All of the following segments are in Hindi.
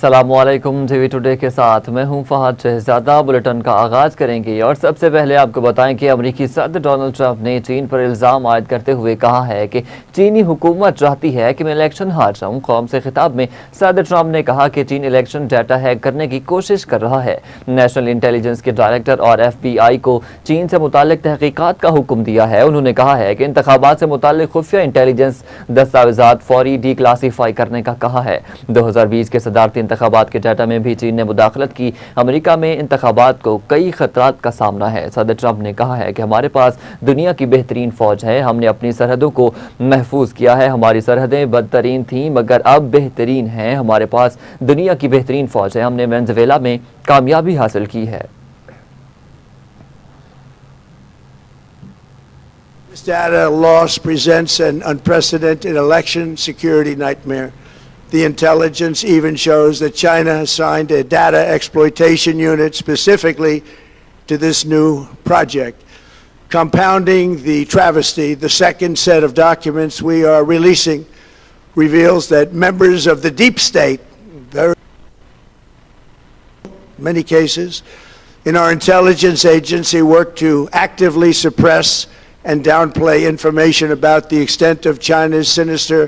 अस्सलामुअलैकुम। टीवी टुडे के साथ मैं हूं फहद शहजादा। बुलेटिन का आगाज करेंगे और सबसे पहले आपको बताएं कि अमेरिकी सदर डोनाल्ड ट्रंप ने चीन पर इल्जाम आयद करते हुए कहा है कि चीनी हुकूमत चाहती है कि मैं इलेक्शन हार जाऊं। कौम से खिताब में सदर ट्रंप ने कहा कि चीन इलेक्शन डाटा हैक करने की कोशिश कर रहा है। नेशनल इंटेलिजेंस के डायरेक्टर और FBI को चीन से मुताल्लिक तहकीकात का हुक्म दिया है। उन्होंने कहा है कि इंतखाबात से मुताल्लिक खुफिया इंटेलिजेंस दस्तावेजात फौरी डिक्लासीफाई करने का कहा है। 2020 के सदारती इंतखाबात के डाटा में भी चीन ने मुदाखलत की। अमेरिका में इंतखाबात को कई खतरात का सामना है। सदर ट्रंप ने कहा है कि हमारे पास दुनिया की बेहतरीन फौज है, हमने अपनी सरहदों को महफूज किया है। हमारी सरहदें बदतरीन थीं मगर अब बेहतरीन हैं। हमारे पास दुनिया की बेहतरीन फौज है, हमने वेनेजुएला में कामयाबी हासिल की है। This data loss presents an unprecedented election security nightmare. The intelligence even shows that China assigned a data exploitation unit specifically to this new project. Compounding the travesty, the second set of documents we are releasing reveals that members of the deep state, very many cases, in our intelligence agency work to actively suppress and downplay information about the extent of China's sinister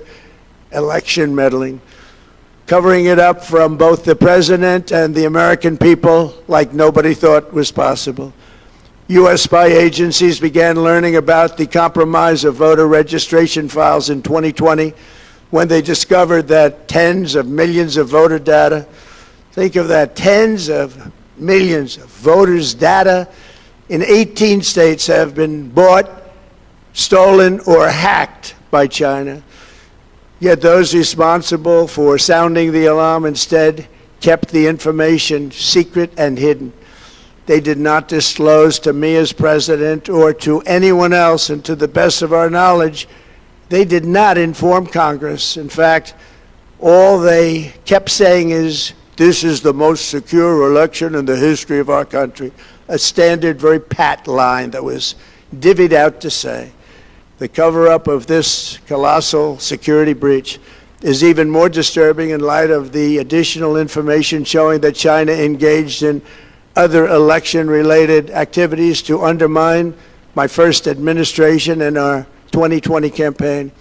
election meddling, covering it up from both the president and the American people like nobody thought was possible. U.S. spy agencies began learning about the compromise of voter registration files in 2020 when they discovered that tens of millions of voter data, think of that, tens of millions of voters' data in 18 states have been bought, stolen, or hacked by China. Yet those responsible for sounding the alarm instead kept the information secret and hidden. They did not disclose to me as president or to anyone else, and to the best of our knowledge, they did not inform Congress. In fact, all they kept saying is, "This is the most secure election in the history of our country," a standard, very pat line that was divvied out to say. The cover-up of this colossal security breach is even more disturbing in light of the additional information showing that China engaged in other election-related activities to undermine my first administration and our 2020 campaign.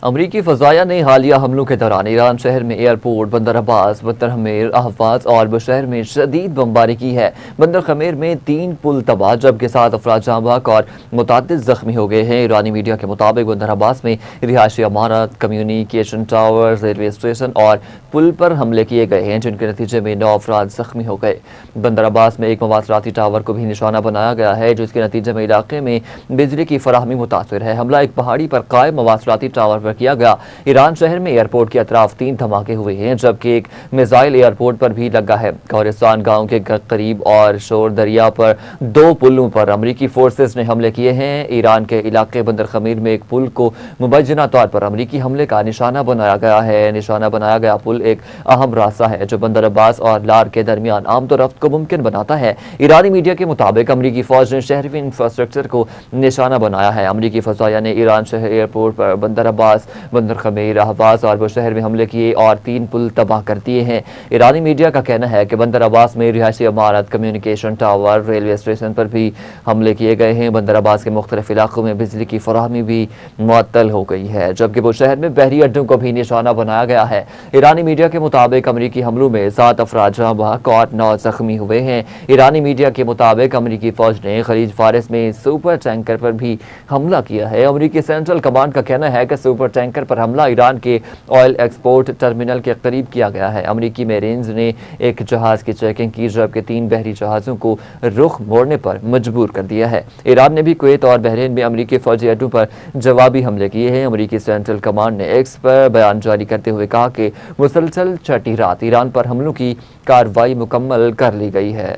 अमरीकी फ़ज़ाया ने हालिया हमलों के दौरान ईरान शहर में एयरपोर्ट, बंदर अब्बास, बंदर हमेर, अहवाज और बुशहर में शदीद बमबारी की है। बंदर खमेर में 3 पुल तबाह जबकि 7 अफराद जाँ बहक और मुतअद्दिद ज़ख्मी हो गए हैं। ईरानी मीडिया के मुताबिक बंदर अब्बास में रिहायशी इमारत, कम्युनिकेशन टावर, रेलवे स्टेशन और पुल पर हमले किए गए हैं जिनके नतीजे में 9 अफराद ज़ख्मी हो गए। बंदर अब्बास में एक मवासलाती टावर को भी निशाना बनाया गया है जिसके नतीजे में इलाके में बिजली की फराहमी मुतासर है। हमला एक पहाड़ी पर कायम मवासलाती टावर पर किया गया। ईरान शहर में एयरपोर्ट के अतराफ 3 धमाके हुए हैं जबकि एक मिसाइल एयरपोर्ट पर भी लगा है। गोरिस्तान गांव के करीब और शोर दरिया पर 2 पुलों पर अमरीकी फोर्सेस ने हमले किए हैं। ईरान के इलाके बंदर खमीर में एक पुल को मुबैजना तौर पर अमरीकी हमले का निशाना बनाया गया है। निशाना बनाया गया पुल एक अहम रास्ता है जो बंदर अब्बास और लार के दरमियान आमदोरफ्त को मुमकिन बनाता है। ईरानी मीडिया के मुताबिक अमरीकी फौज ने शहरी इंफ्रास्ट्रक्चर को निशाना बनाया है। अमरीकी फज़ाया ने ईरान शहर एयरपोर्ट पर बंदर अब्बास, बंदर खमीर, अहवाज और बुशहर में हमले किए और 3 पुल तबाह कर दिए हैं। ईरानी मीडिया का कहना है कि बंदर अब्बास में रिहायशी इमारत, कम्युनिकेशन टावर, रेलवे स्टेशन पर भी हमले किए गए हैं। बंदर अब्बास के मुख्तलिफ इलाकों में बिजली की फराहमी भी मुअत्तल हो गई है जबकि बुशहर में बहरी अड्डों को भी निशाना बनाया गया है। ईरानी मीडिया के मुताबिक अमरीकी हमलों में 7 अफराद जाँ बहक और 9 जख्मी हुए हैं। ईरानी मीडिया के मुताबिक अमरीकी फौज ने खलीज फारिस में सुपर टैंकर पर भी हमला किया है। अमरीकी सेंट्रल कमांड का कहना है कि सुपर टैंकर पर हमला ईरान के ऑयल एक्सपोर्ट टर्मिनल के करीब किया गया है। अमरीकी मेरीन्स ने एक जहाज की चेकिंग की जबकि 3 बहरी जहाज़ों को रुख मोड़ने पर मजबूर कर दिया है। ईरान ने भी कुवैत और बहरीन में अमरीकी फौजी अड्डों पर जवाबी हमले किए हैं। अमरीकी सेंट्रल कमांड ने एक्स पर बयान जारी करते हुए कहा कि मुसलसल छठी रात ईरान पर हमलों की कार्रवाई मुकम्मल कर ली गई है।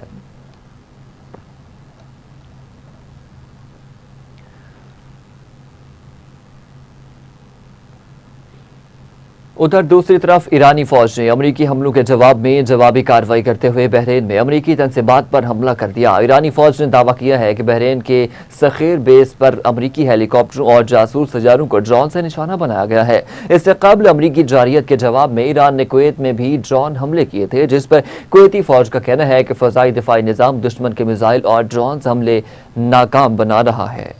उधर दूसरी तरफ ईरानी फौज ने अमरीकी हमलों के जवाब में जवाबी कार्रवाई करते हुए बहरीन में अमरीकी तंजीमात पर हमला कर दिया। ईरानी फौज ने दावा किया है कि बहरीन के सखीर बेस पर अमरीकी हेलीकॉप्टरों और जासूस तैयारों को ड्रोन से निशाना बनाया गया है। इससे कबल अमरीकी जारियत के जवाब में ईरान ने कुवैत में भी ड्रोन हमले किए थे, जिस पर कुवैती फौज का कहना है कि फजाई दिफाई निजाम दुश्मन के मिसाइल और ड्रोन हमले नाकाम बना रहा है।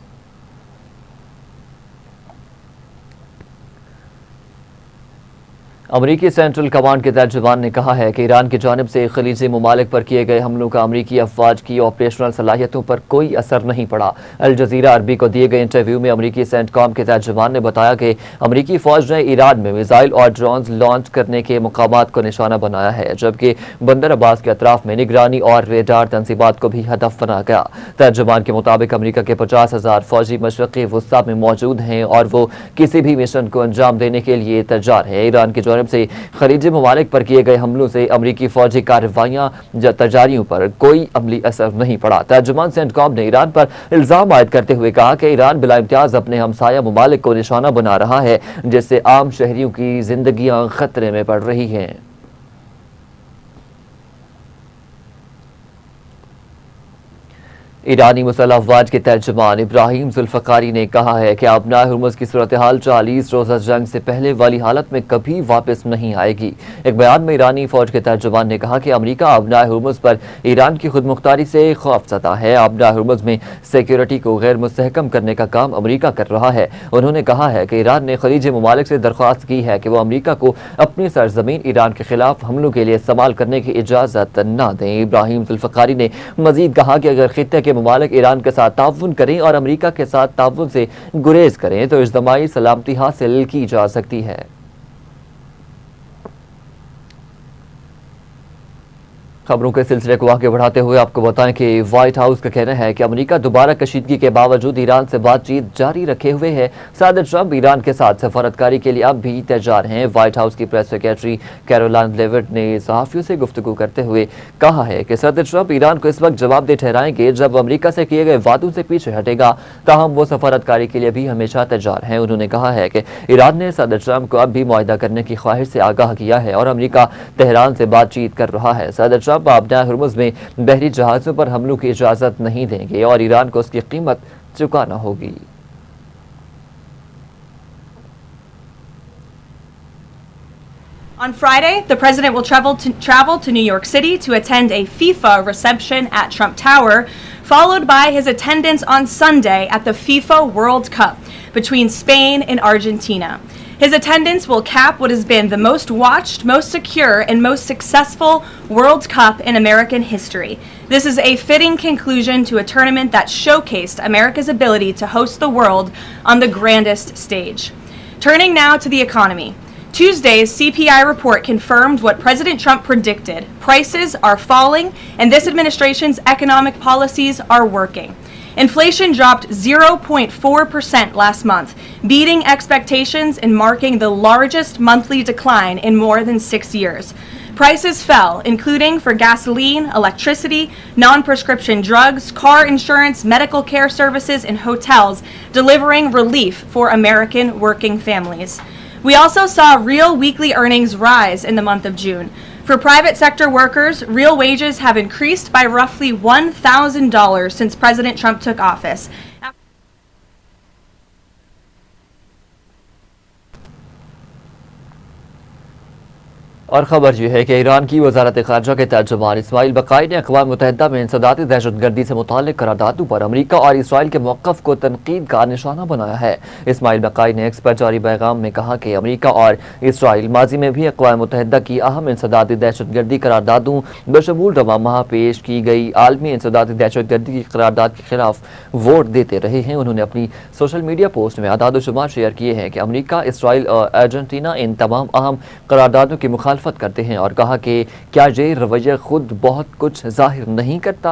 अमरीकी सेंट्रल कमांड के तर्जुमान ने कहा है कि ईरान की जानिब से खलीजी ममालिक पर किए गए हमलों का अमरीकी अफवाज की ऑपरेशनल सलाहियतों पर कोई असर नहीं पड़ा। अल जजीरा अरबी को दिए गए इंटरव्यू में अमरीकी सेंटकॉम के तर्जुमान ने बताया कि अमरीकी फौज ने ईरान में मिसाइल और ड्रोन लॉन्च करने के मुकामात को निशाना बनाया है, जबकि बंदर अब्बास के अतराफ में निगरानी और रेडार तंजीबात को भी हदफ बना गया। तर्जुमान के मुताबिक अमरीका के 50,000 फौजी मशरक़ी वस्ता में मौजूद हैं और वो किसी भी मिशन को अंजाम देने के लिए तैयार है। ईरान की से खलीजी ममालिक पर किए गए हमलों से अमरीकी फौजी कार्रवाइयां या तैयारियों पर कोई अमली असर नहीं पड़ा। तर्जुमान सेंटकॉम ने ईरान पर इल्जाम आयद करते हुए कहा कि ईरान बिला इम्तियाज अपने हमसाया ममालिक को निशाना बना रहा है, जिससे आम शहरियों की जिंदगियां खतरे में पड़ रही हैं। ईरानी मुसल्लह अफवाज के तर्जुमान इब्राहिम जुल्फ़कारी ने कहा है कि आबनाए हुर्मुज़ की सूरत हाल 40 रोज़ा जंग से पहले वाली हालत में कभी वापस नहीं आएगी। एक बयान में ईरानी फौज के तर्जुमान ने कहा कि अमरीका आबनाए हुर्मुज़ पर ईरान की खुदमुख्तारी से खौफज़दा है। आबनाए हुर्मुज़ में सिक्योरिटी को गैर मुस्तहकम करने का काम अमरीका कर रहा है। उन्होंने कहा है कि ईरान ने खलीजी ममालिक से दरख्वास्त की है कि वह अमरीका को अपनी सरजमीन ईरान के खिलाफ हमलों के लिए इस्तेमाल करने की इजाज़त न दें। इब्राहिम जुल्फ़कारी ने मजीद कहा कि अगर खित्ते के ममालिक ईरान के साथ ताउन करें और अमरीका के साथ ताउन से गुरेज करें तो इज्तिमाई सलामती हासिल की जा सकती है। खबरों के सिलसिले को आगे बढ़ाते हुए आपको बताएं कि व्हाइट हाउस का कहना है कि अमेरिका दोबारा कशीदगी के बावजूद ईरान से बातचीत जारी रखे हुए है। सदर ट्रंप ईरान के साथ सफारतकारी के लिए अब भी तैयार हैं। व्हाइट हाउस की प्रेस सेक्रेटरी कैरोलाइन लेविट ने सहाफियों से गुफ्तगू करते हुए कहा है कि सदर ट्रंप ईरान को इस वक्त जवाबदेह ठहराएंगे जब अमेरिका से किए गए वादों से पीछे हटेगा, ताहम वो सफारतकारी के लिए भी हमेशा तैयार हैं। उन्होंने कहा है कि ईरान ने सदर ट्रंप को अब भी मुआहदा करने की ख्वाहिश से आगाह किया है और अमेरिका तेहरान से बातचीत कर रहा है। सदर ट्रंप आबनाए हुर्मुज़ में बहरी जहाज़ों पर हमलों की इजाज़त नहीं देंगे और ईरान को उसकी कीमत चुकाना होगी। On Friday, the president will travel to New York City to attend a FIFA reception at Trump Tower, followed by his attendance on Sunday at the FIFA World Cup between Spain and Argentina. His attendance will cap what has been the most watched, most secure, and most successful World Cup in American history. This is a fitting conclusion to a tournament that showcased America's ability to host the world on the grandest stage. Turning now to the economy. Tuesday's CPI report confirmed what President Trump predicted. Prices are falling, and this administration's economic policies are working. Inflation dropped 0.4% last month, beating expectations and marking the largest monthly decline in more than 6 years. Prices fell, including for gasoline, electricity, non-prescription drugs, car insurance, medical care services, and hotels, delivering relief for American working families. We also saw real weekly earnings rise in the month of June. For private sector workers, real wages have increased by roughly $1,000 since President Trump took office. और खबर यह है कि ईरान की वजारत खारजा के तर्जुमान इस्माइल बकाई ने अक़वाम मुत्तहिदा में इंसदादी दहशतगर्दी से मुताल्लिक़ करारदादों पर अमरीका और इसराइल के मौक़िफ़ को तनकीद का निशाना बनाया है। इस्माइल बकाई ने एक्स पर जारी पैगाम में कहा कि अमरीका और इसराइल माजी में भी अक़वाम मुत्तहिदा की अहम इंसदादी दहशतगर्दी करारदादों बशमूल रवा माह पेश की गई आलमी इंसदादी दहशतगर्दी की करारदाद के खिलाफ वोट देते रहे हैं। उन्होंने अपनी सोशल मीडिया पोस्ट में आदाद शुमार शेयर किए हैं कि अमरीका, इसराइल और अर्जेंटीना इन तमाम अहम करारदादों की मुखालफत करते हैं और कहा कि क्या ये रवैया खुद बहुत कुछ जाहिर नहीं करता।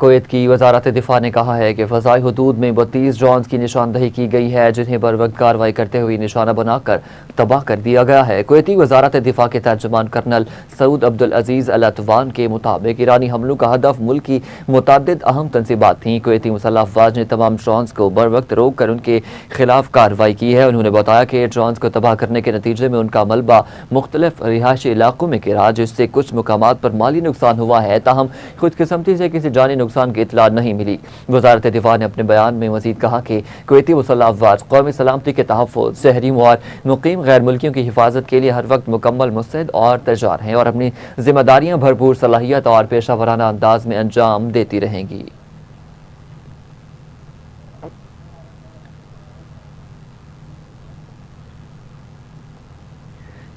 कुवैत की वजारत दिफा ने कहा है कि फ़ज़ाई हुदूद में 32 ड्रोन्स की निशानदही की गई है, जिन्हें बर वक्त कार्रवाई करते हुए निशाना बनाकर तबाह कर दिया गया है। कुवैती वजारत दिफा के तर्जुमान कर्नल सऊद अब्दुल अजीज़ अल अतवान के मुताबिक ईरानी हमलों का हदफ मुल्क की मुतअद्दिद अहम तंसीबात थीं। कुवैती मुसल्लह अफवाज ने तमाम ड्रोन्स को बर वक्त रोक कर उनके खिलाफ कार्रवाई की है। उन्होंने बताया कि ड्रोन्स को तबाह करने के नतीजे में उनका मलबा मुख्तलिफ रिहायशी इलाकों में गिरा, जिससे कुछ मुकामात पर माली नुकसान हुआ है, ताहम खुदकिस्मती से किसी जानी नुकसान की इतला नहीं मिली। वजारत दिफा ने अपने बयान में मजीद कहा कि कुवैती मुसल्लह अफवाज कौमी सलामती के तहफ़्फ़ुज़, शहरियों और मुकीम गैर मुल्कियों की हिफाजत के लिए हर वक्त मुकम्मल मुस्तैद और तैयार हैं और अपनी जिम्मेदारियाँ भरपूर सलाहियत और पेशा वराना अंदाज में अंजाम देती रहेंगी।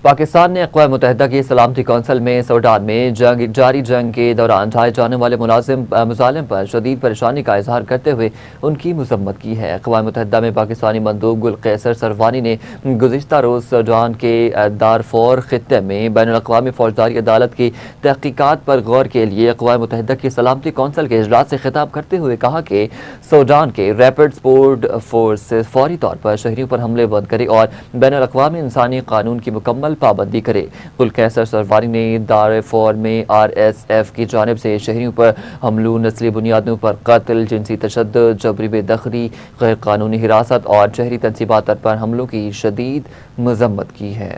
पाकिस्तान ने अक़वाम मुत्तहिदा की सलामती कौंसिल में सूडान में जारी जंग के दौरान ढाए जाने वाले मुजालिम पर शदीद परेशानी का इजहार करते हुए उनकी मज़म्मत की है। अक़वाम मुत्तहिदा में पाकिस्तानी मंदूब गुल कैसर सरवानी ने गुज़िश्ता रोज़ सूडान के दारफोर खित्ते में बैनुल अक़वामी फौजदारी अदालत की तहक़ीक़ात पर गौर के लिए अक़वाम मुत्तहिदा की सलामती कौंसिल के इजलास से खिताब करते हुए कहा कि सूडान के रैपिड सपोर्ट फोर्स फौरी तौर पर शहरियों पर हमले बंद करे और बैनुल अक़वामी इंसानी कानून की मुकम्मल पाबंदी करे। गुल कैसर सरवानी ने दारफोर में RSF की जानिब से शहरियों पर हमलों, नस्ली बुनियादों पर कत्ल, जिनसी तशद्दुद, जबरी बेदखली, गैर कानूनी हिरासत और शहरी तंसीबात पर हमलों की शदीद मज़म्मत की है।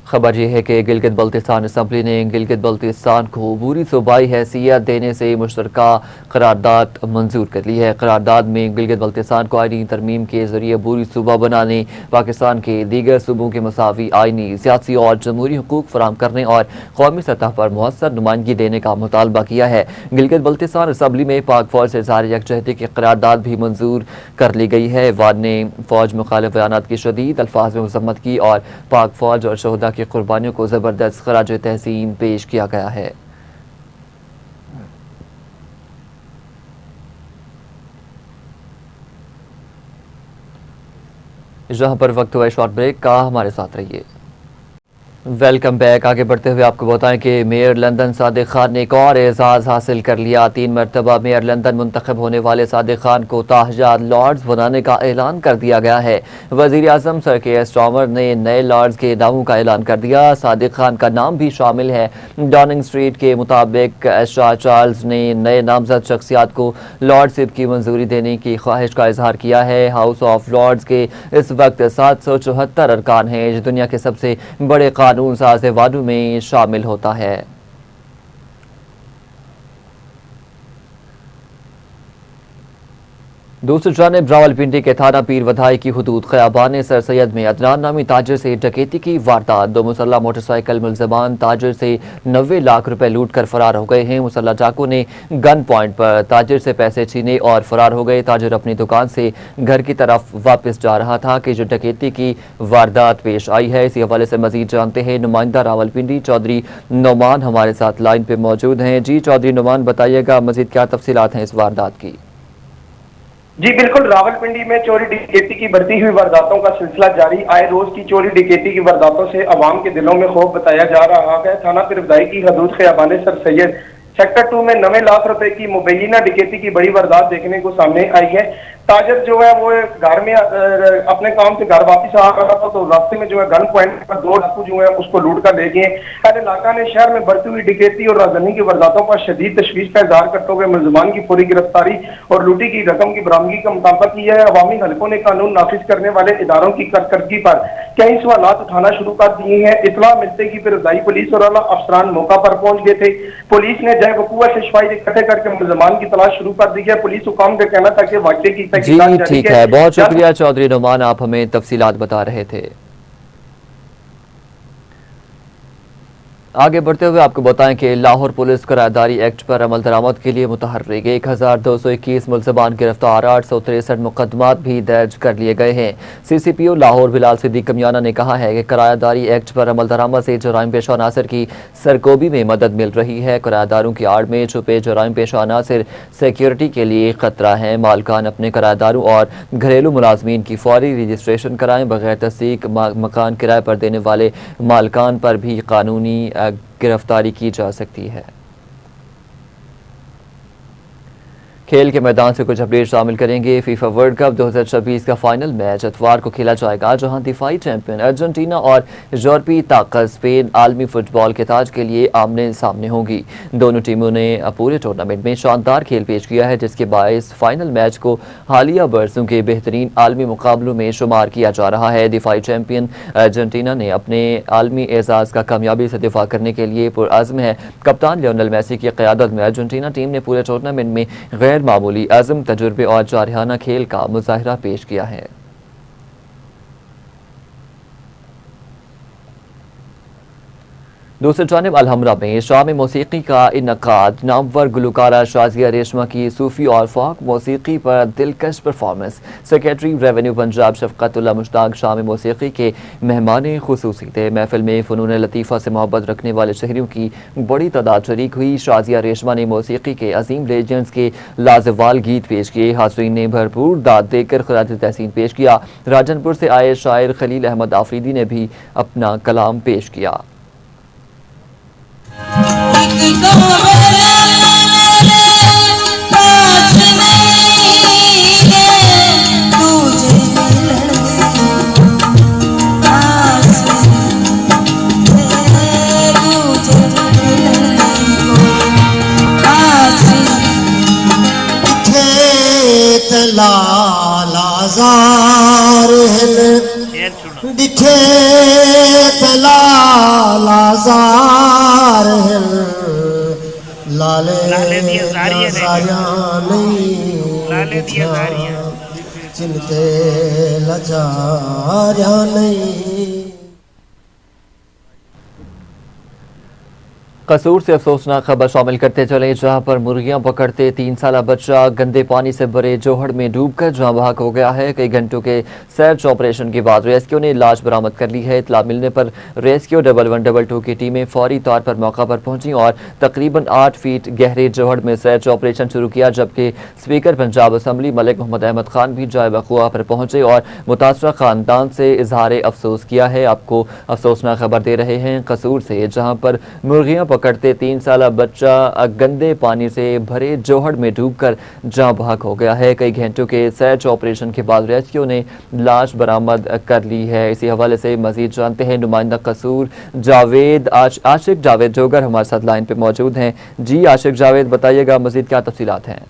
खबर यह है कि गिलगित बल्तिस्तान असम्बली ने गिलगित बल्तिस्तान को बुरी सूबाई हैसियत देने से मुश्तरका करारदाद मंजूर कर ली है। करारदाद में गिलगित बल्तिस्तान को आईनी तरमीम के जरिए बुरी सूबा बनाने, पाकिस्तान के दीगर सूबों के मसावी आईनी, सियासी और जमहूरी हुकूक फराम करने और कौमी सतह पर मुअस्सर नुमाइंदगी देने का मुतालबा किया है। गिलगित बल्तिस्तान असम्बली में पाक फौज से जारी यकजहती की करारदाद भी मंजूर कर ली गई है। वाद ने फौज मुखालिफ बयानात की शदीद अल्फाज में मजम्मत की और पाक फौज और शहदा की कुर्बानियों को जबरदस्त खराज तहसीन पेश किया गया है। जहां पर वक्त हुआ शॉर्ट ब्रेक का, हमारे साथ रहिए। Welcome back. आगे बढ़ते हुए आपको बताएं कि मेयर लंदन सादिक खान ने एक और एजाज़ हासिल कर लिया। 3 मरतबा मेयर लंदन मुंतखब होने वाले सादिक खान को ताहजात लॉर्ड्स बनाने का ऐलान कर दिया गया है। वज़ीर आज़म सर के स्टॉमर ने नए लॉर्ड्स के नामों का ऐलान कर दिया। सादिक खान का नाम भी शामिल है। डाउनिंग स्ट्रीट के मुताबिक शाह चार्ल्स ने नए नामजद शख्सियात को लॉर्डशिप की मंजूरी देने की ख्वाहिश का इजहार किया है। हाउस ऑफ लॉर्ड्स के इस वक्त 774 अरकान हैं, जो दुनिया के सबसे बड़े कानून साज़ वादों में शामिल होता है। दूसरी जानिब रावलपिंडी के थाना पीर वधाई की हुदूद ख़याबान सर सैयद में अदनान नामी ताजिर से डकैती की वारदात। 2 मुसल्ला मोटरसाइकिल मुलजमान ताजिर से 90 लाख रुपए लूट कर फरार हो गए हैं। मुसल्ला डाकू ने गन पॉइंट पर ताजिर से पैसे छीने और फरार हो गए। ताजिर अपनी दुकान से घर की तरफ वापस जा रहा था कि जो डकैती की वारदात पेश आई है। इसी हवाले से मजीद जानते हैं नुमाइंदा रावलपिंडी चौधरी नुमान हमारे साथ लाइन पे मौजूद हैं। जी चौधरी नुमान, बताइएगा मजीद क्या तफसीलात हैं इस वारदात की? जी बिल्कुल, रावलपिंडी में चोरी डकैती की बढ़ती हुई वारदातों का सिलसिला जारी। आए रोज की चोरी डकैती की वारदातों से अवाम के दिलों में खौफ बताया जा रहा है। थाना पिरवदाई की हदूद ख़याबान सर सैयद सेक्टर 2 में 90 लाख रुपए की मुबैना डकैती की बड़ी वारदात देखने को सामने आई है। ताजर जो है वो घर में अपने काम से घर वापस आ रहा था, तो रास्ते में जो है गन पॉइंट पर 2 डाकू जो है उसको लूट कर ले गए। अहले इलाका ने शहर में बढ़ती हुई डकैती और राजधानी की वारदातों पर शदीद तशवीश का इजहार करते हुए मुलजमान की पूरी गिरफ्तारी और लूटी की रकम की बरामदगी का मुतालबा किया है। अवामी हलकों ने कानून नाफिज करने वाले इदारों की कारकर्दगी पर कई सवालात उठाना शुरू कर दिए हैं। इतला मिलते की पिरवदाई पुलिस और आला अफसरान मौका पर पहुंच गए थे। पुलिस ने जय वकूआ से शवाहिद इकट्ठे करके मुलजमान की तलाश शुरू कर दी है। पुलिस हुकाम का कहना था कि वाक़े की तहकीकात जारी ठीक है, बहुत शुक्रिया चौधरी नुमान, आप हमें तफसीलात बता रहे थे। आगे बढ़ते हुए आपको बताएं कि लाहौर पुलिस करारदारी एक्ट पर अमल दरामद के लिए मुतहर्रिक 1221 मुलजमान गिरफ्तार, 863 मुकदमात भी दर्ज कर लिए गए हैं। CCPO लाहौर बिलाल सिद्दीक कमियाना ने कहा है कि करारदारी एक्ट पर अमल दरामद से जराइम पेशा अनासर की सरकोबी में मदद मिल रही है। करारदारों की आड़ में छुपे जराइम पेशा अनासर सिक्योरिटी के लिए खतरा है। मालकान अपने करारदारों और घरेलू मुलाजमीन की फौरी रजिस्ट्रेशन कराएं। बगैर तस्दीक मकान किराए पर देने वाले मालकान पर भी कानूनी गिरफ्तारी की जा सकती है। खेल के मैदान से कुछ अपडेट शामिल करेंगे। फीफा वर्ल्ड कप 2026 का फाइनल मैच इतवार को खेला जाएगा, जहां दिफाई चैंपियन अर्जेंटीना और यूरोपीय ताकत स्पेन आलमी फुटबॉल के ताज के लिए आमने सामने होंगी। दोनों टीमों ने पूरे टूर्नामेंट में शानदार खेल पेश किया है, जिसके बायस फाइनल मैच को हालिया बरसों के बेहतरीन आलमी मुकाबलों में शुमार किया जा रहा है। दिफाई चैंपियन अर्जेंटीना ने अपने आलमी एजाज का कामयाबी से दिफा करने के लिए पुरअज़्म है। कप्तान लियोनेल मेसी की क़यादत में अर्जेंटीना टीम ने पूरे टूर्नामेंट में गैर मामूली आज़म, तजुर्बे और जारहाना खेल का मुजाहिरा पेश किया है। दूसरी जानिब अलहमरा में शाम मौसीकी का इनकाद। नामवर गुलकारा शाजिया रेशमा की सूफी और फोक मौसीकी पर दिलकश performance. Secretary revenue Punjab Shafqatullah Mushtaq शाम मौसीकी के मेहमान खुसूसी थे। महफिल में फ़नून लतीफ़ा से मोहब्बत रखने वाले शहरियों की बड़ी तादाद शरीक हुई। शाजिया रेशमा ने मौसीकी के अजीम लेजेंड्स के लाजवाल गीत पेश किए। हाज़रीन ने भरपूर दाद देकर खराज तहसीन पेश किया। राजनपुर से आए शायर खलील अहमद आफरीदी ने भी अपना कलाम पेश किया। दिखे लाजार लाले दिया नहीं चिंते लजारिया नहीं। कसूर से अफसोसनाक खबर शामिल करते चले, जहां पर मुर्गियां पकड़ते 3 साला बच्चा गंदे पानी से भरे जोहड़ में डूबकर जहां बहाक हो गया है। कई घंटों के सर्च ऑपरेशन के बाद रेस्क्यू ने लाश बरामद कर ली है। इत्तला मिलने पर रेस्क्यू 1122 की टीमें फौरी तौर पर मौका पर पहुंची और तकरीबन 8 फीट गहरे जोहड़ में सर्च ऑपरेशन शुरू किया, जबकि स्पीकर पंजाब असम्बली मलिक मोहम्मद अहमद खान भी जाए वक़ुआ पर पहुंचे और मुतासरा खानदान से इजहार अफसोस किया है। आपको अफसोसनाक खबर दे रहे हैं कसूर से, जहाँ पर मुर्गियां पकड़ते 3 साला बच्चा गंदे पानी से भरे जोहड़ में डूबकर जाँ बहक हो गया है। कई घंटों के सर्च ऑपरेशन के बाद रेस्क्यू ने लाश बरामद कर ली है। इसी हवाले से मजीद जानते हैं नुमाइंदा कसूर जावेद आशिक जावेद जोगर हमारे साथ लाइन पे मौजूद हैं। जी आशिक जावेद, बताइएगा मजीद क्या तफसीलात हैं?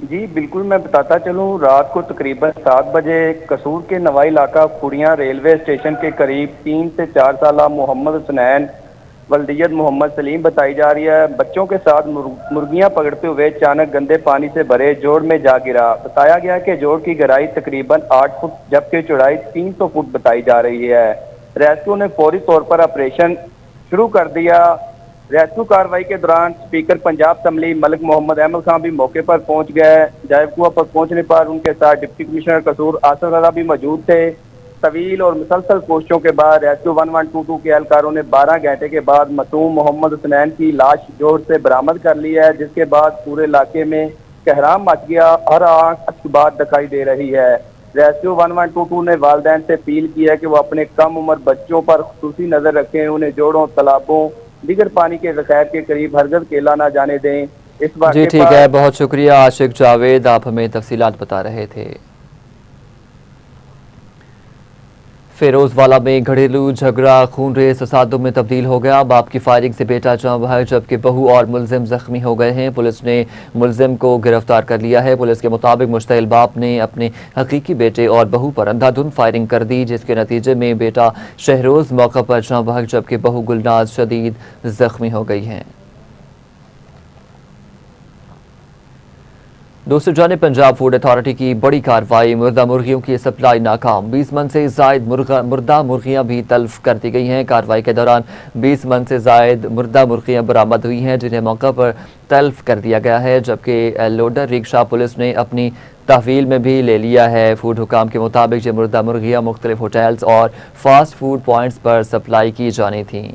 जी बिल्कुल, मैं बताता चलूं, रात को तकरीबन 7 बजे कसूर के नवाई इलाका खुड़ियां रेलवे स्टेशन के करीब 3 से 4 साल मोहम्मद हुसनैन वल्दियत मोहम्मद सलीम बताई जा रही है, बच्चों के साथ मुर्गियां पकड़ते हुए अचानक गंदे पानी से भरे जोड़ में जा गिरा। बताया गया कि जोड़ की गहराई तकरीबन 8 फुट जबकि चौड़ाई 300 फुट बताई जा रही है। रेस्क्यू ने फौरी तौर पर ऑपरेशन शुरू कर दिया। रेस्क्यू कार्रवाई के दौरान स्पीकर पंजाब असम्बली मलिक मोहम्मद अहमद खान भी मौके पर पहुंच गए। जायकुआ पर पहुंचने पर उनके साथ डिप्टी कमिश्नर कसूर आसफ रजा भी मौजूद थे। तवील और मुसलसल कोशिशों के बाद रेस्क्यू 1122 के एहलकारों ने 12 घंटे के बाद मासूम मोहम्मद हुसनैन की लाश जोड़ से बरामद कर ली है, जिसके बाद पूरे इलाके में कहराम मच गया। हर आंख अश्कबार दिखाई दे रही है। रेस्क्यू 1122 ने वालिदैन से अपील की है कि वो अपने कम उम्र बच्चों पर खुसूसी नजर रखें, उन्हें जोड़ों, तालाबों, दिगर पानी के ज़खायर के करीब हरगज़ केला ना जाने दें। इस बात जी ठीक है, बहुत शुक्रिया आशिक जावेद, आप हमें तफसीलात बता रहे थे। फिरोजवाला में घरेलू झगड़ा खून रेज तसादुम में तब्दील हो गया। बाप की फायरिंग से बेटा जाँ बहक जबकि बहू और मुलजिम जख्मी हो गए हैं। पुलिस ने मुलजिम को गिरफ्तार कर लिया है। पुलिस के मुताबिक मुश्तइल बाप ने अपने हकीकी बेटे और बहू पर अंधाधुंध फायरिंग कर दी, जिसके नतीजे में बेटा शहरोज मौका पर जाँ बहक जबकि बहू गुलनाज शदीद जख्मी हो गई हैं। दूसरी जानिब पंजाब फूड अथॉरिटी की बड़ी कार्रवाई, मुर्दा मुर्गियों की सप्लाई नाकाम। 20 मन से जायद मुर्दा मुर्गियां भी तल्फ कर दी गई हैं। कार्रवाई के दौरान 20 मन से जायद मुर्दा मुर्गियां बरामद हुई हैं, जिन्हें मौका पर तल्फ कर दिया गया है, जबकि लोडर रिक्शा पुलिस ने अपनी तहवील में भी ले लिया है। फूड हुकाम के मुताबिक ये मुर्दा मुर्गियां मुख्तलिफ होटल्स और फास्ट फूड पॉइंट्स पर सप्लाई की जानी थी।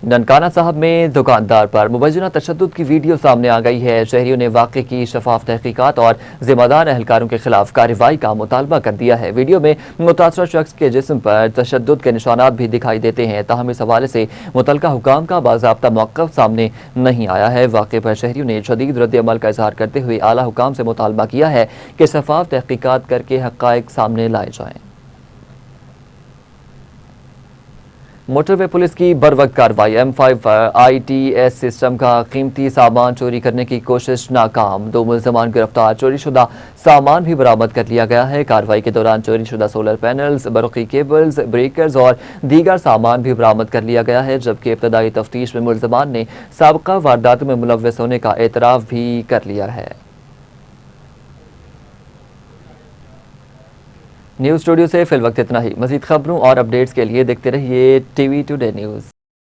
ननकाना साहब में दुकानदार पर मुबैना तशद्दुद की वीडियो सामने आ गई है। शहरियों ने वाक़े की शफाफ तहकीकात और जिम्मेदार एहलकारों के खिलाफ कार्रवाई का मुतालबा कर दिया है। वीडियो में मुतासरा शख्स के जिस्म पर तशद्दुद के निशानात भी दिखाई देते हैं, ताहम इस हवाले से मुतलका हुकाम का बाज़ाब्ता मौक़िफ़ सामने नहीं आया है। वाक़े पर शहरियों ने शदीद रद्द-ए-अमल का इजहार करते हुए आला हुकाम से मुतालबा किया है कि शफाफ तहकीकात करके हक़ाइक़ सामने लाए जाएँ। मोटरवे पुलिस की बरवक्त कार्रवाई। M5 ITS सिस्टम का कीमती सामान चोरी करने की कोशिश नाकाम। 2 मुल्ज़मान गिरफ्तार। चोरीशुदा सामान भी बरामद कर लिया गया है। कार्रवाई के दौरान चोरीशुदा सोलर पैनल्स, बरक़ी केबल्स, ब्रेकर्स और दीगर सामान भी बरामद कर लिया गया है, जबकि इब्तदाई तफ्तीश में मुल्ज़मान ने साबका वारदातों में मुलव्वस होने का एतराफ़ भी कर लिया है। न्यूज़ स्टूडियो से फिल वक्त इतना ही। मज़ीद खबरों और अपडेट्स के लिए देखते रहिए TV टुडे न्यूज़।